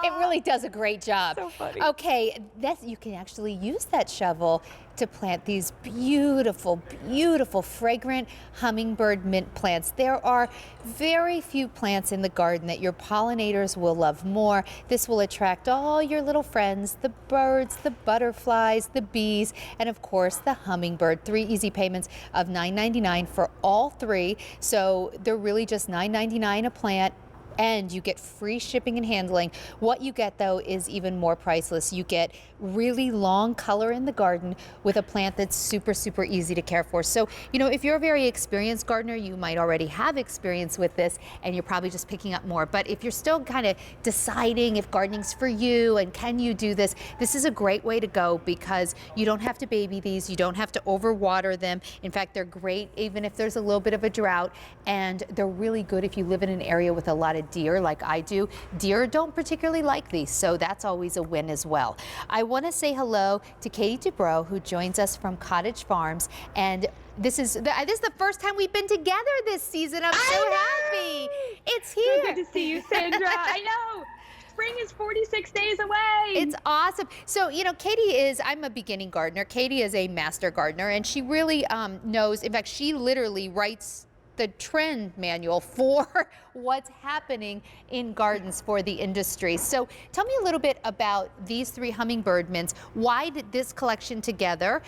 It really does a great job. So funny. Okay, you can actually use that shovel to plant these beautiful, beautiful, fragrant hummingbird mint plants. There are very few plants in the garden that your pollinators will love more. This will attract all your little friends, the birds, the butterflies, the bees, and of course the hummingbird. 3 easy payments of $9.99 for all 3. So they're really just $9.99 a plant, and you get free shipping and handling. What you get though is even more priceless. You get really long color in the garden with a plant that's super, super easy to care for. So, if you're a very experienced gardener, you might already have experience with this and you're probably just picking up more. But if you're still kind of deciding if gardening's for you and can you do this, this is a great way to go because you don't have to baby these, you don't have to overwater them. In fact, they're great even if there's a little bit of a drought, and they're really good if you live in an area with a lot of deer like I do. Deer don't particularly like these, so that's always a win as well. I want to say hello to Katie Dubrow, who joins us from Cottage Farms, and this is the first time we've been together this season. I'm so happy. It's here. So good to see you, Sandra. I know. Spring is 46 days away. It's awesome. So, Katie I'm a beginning gardener. Katie is a master gardener, and she really knows. In fact, she literally writes the trend manual for what's happening in gardens for the industry. So tell me a little bit about these 3 hummingbird mints. Why did this collection together?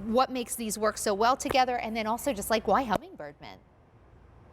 What makes these work so well together? And then also just why hummingbird mint?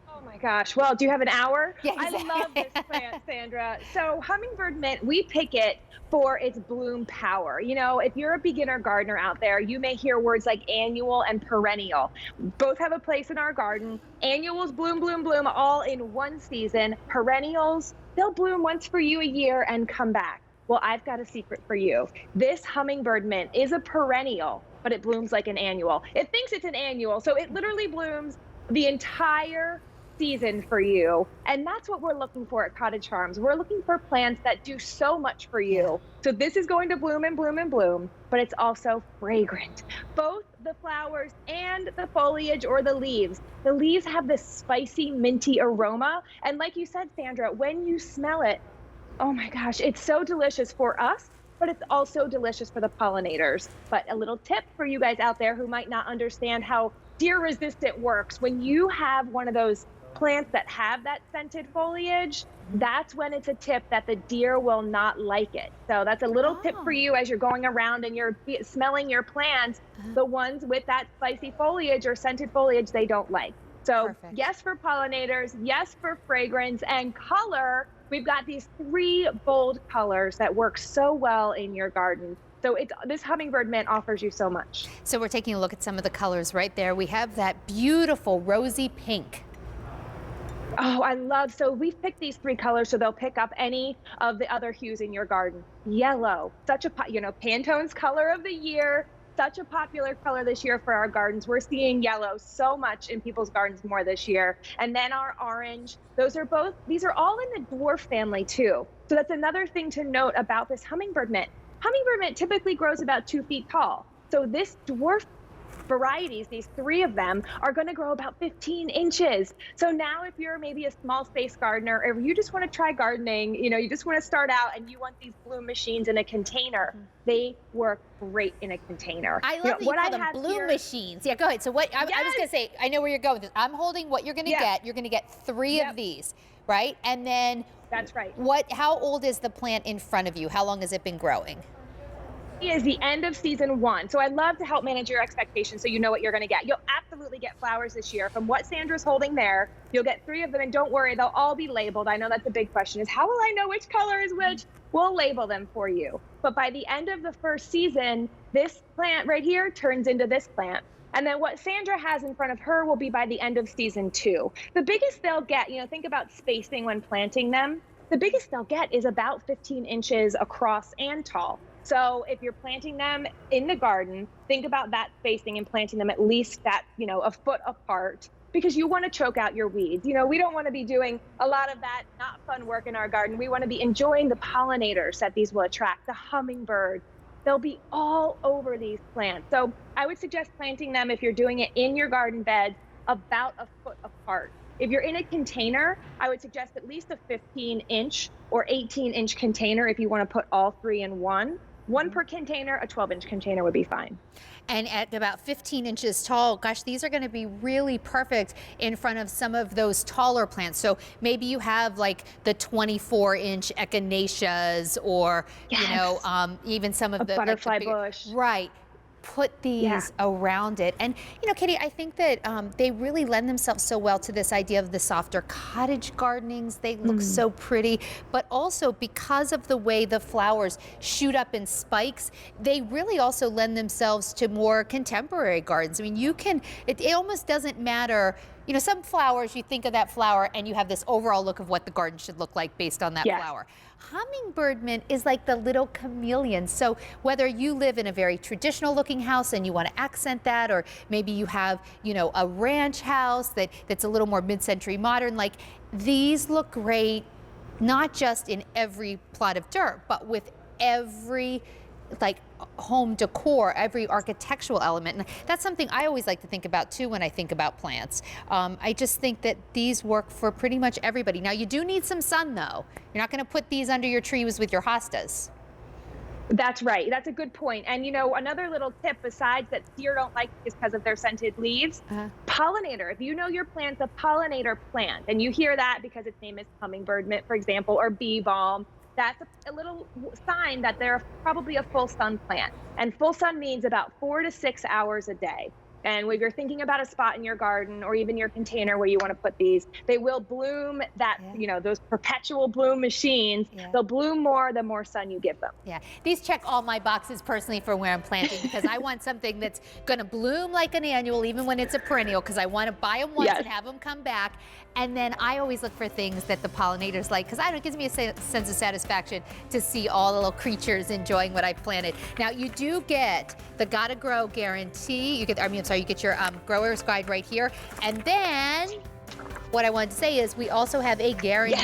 Oh my gosh. Well, do you have an hour? Yeah, exactly. I love this plant, Sandra. So hummingbird mint, we pick it for its bloom power. If you're a beginner gardener out there, you may hear words like annual and perennial. Both have a place in our garden. Annuals bloom, bloom, bloom all in one season. Perennials, they'll bloom once for you a year and come back. Well, I've got a secret for you. This hummingbird mint is a perennial, but it blooms like an annual. It thinks it's an annual, so it literally blooms the entire season for you. And that's what we're looking for at Cottage Farms. We're looking for plants that do so much for you. So this is going to bloom and bloom and bloom, but it's also fragrant. Both the flowers and the foliage or the leaves. The leaves have this spicy, minty aroma. And like you said, Sandra, when you smell it, oh my gosh, it's so delicious for us, but it's also delicious for the pollinators. But a little tip for you guys out there who might not understand how deer resistant works. When you have one of those plants that have that scented foliage, that's when it's a tip that the deer will not like it. So that's a little tip for you as you're going around and you're smelling your plants. The ones with that spicy foliage or scented foliage, they don't like. So Perfect. Yes for pollinators, yes for fragrance and color. We've got these 3 bold colors that work so well in your garden. So this hummingbird mint offers you so much. So we're taking a look at some of the colors right there. We have that beautiful rosy pink. Oh, so we've picked these 3 colors so they'll pick up any of the other hues in your garden. Yellow, such a, Pantone's color of the year, such a popular color this year for our gardens. We're seeing yellow so much in people's gardens more this year. And then our orange, these are all in the dwarf family too. So that's another thing to note about this hummingbird mint. Hummingbird mint typically grows about 2 feet tall. So this dwarf varieties, these 3 of them, are going to grow about 15 inches. So now if you're maybe a small space gardener, or you just want to try gardening, you just want to start out and you want these bloom machines in a container, they work great in a container. I love that you call them bloom machines. Yeah, go ahead. So what I was going to say, I know where you're going with this. I'm holding what you're going to get. You're going to get 3 of these, right? And then that's right. How old is the plant in front of you? How long has it been growing? Is the end of season 1. So I love to help manage your expectations so you know what you're going to get. You'll absolutely get flowers this year. From what Sandra's holding there, you'll get 3 of them, and don't worry, they'll all be labeled. I know that's a big question, is how will I know which color is which? We'll label them for you. But by the end of the first season, this plant right here turns into this plant. And then what Sandra has in front of her will be by the end of season 2. The biggest they'll get, think about spacing when planting them. The biggest they'll get is about 15 inches across and tall. So if you're planting them in the garden, think about that spacing and planting them at least that, a foot apart, because you want to choke out your weeds. We don't want to be doing a lot of that not fun work in our garden. We want to be enjoying the pollinators that these will attract, the hummingbirds. They'll be all over these plants. So I would suggest planting them, if you're doing it in your garden bed, about a foot apart. If you're in a container, I would suggest at least a 15-inch or 18-inch container if you want to put all three in one. One per container, a 12-inch container would be fine. And at about 15 inches tall, gosh, these are going to be really perfect in front of some of those taller plants. So maybe you have like the 24-inch echinaceas, or even some of the butterfly like the bush. Right. Put these around it. And, Katie, I think that they really lend themselves so well to this idea of the softer cottage gardenings. They look so pretty, but also because of the way the flowers shoot up in spikes, they really also lend themselves to more contemporary gardens. I mean, it almost doesn't matter. Some flowers, you think of that flower and you have this overall look of what the garden should look like based on that flower. Hummingbird mint is like the little chameleon. So whether you live in a very traditional looking house and you want to accent that, or maybe you have, a ranch house that's a little more mid-century modern, like these look great, not just in every plot of dirt, but with every home decor, every architectural element. And that's something I always like to think about too when I think about plants. I just think that these work for pretty much everybody. Now you do need some sun though. You're not going to put these under your trees with your hostas. That's right. That's a good point. And another little tip besides that deer don't like is because of their scented leaves. Pollinator. If you know your plant's a pollinator plant, and you hear that because its name is hummingbird mint, for example, or bee balm, that's a little sign that they're probably a full sun plant. And full sun means about 4 to 6 hours a day. And when you're thinking about a spot in your garden or even your container where you want to put these, they will bloom those perpetual bloom machines. They'll bloom more the more sun you give them. Yeah, these check all my boxes personally for where I'm planting, because I want something that's going to bloom like an annual, even when it's a perennial, because I want to buy them once and have them come back. And then I always look for things that the pollinators like, because it gives me a sense of satisfaction to see all the little creatures enjoying what I planted. Now you do get the Gotta Grow guarantee. You get your grower's guide right here. And then what I wanted to say is we also have a guaranteed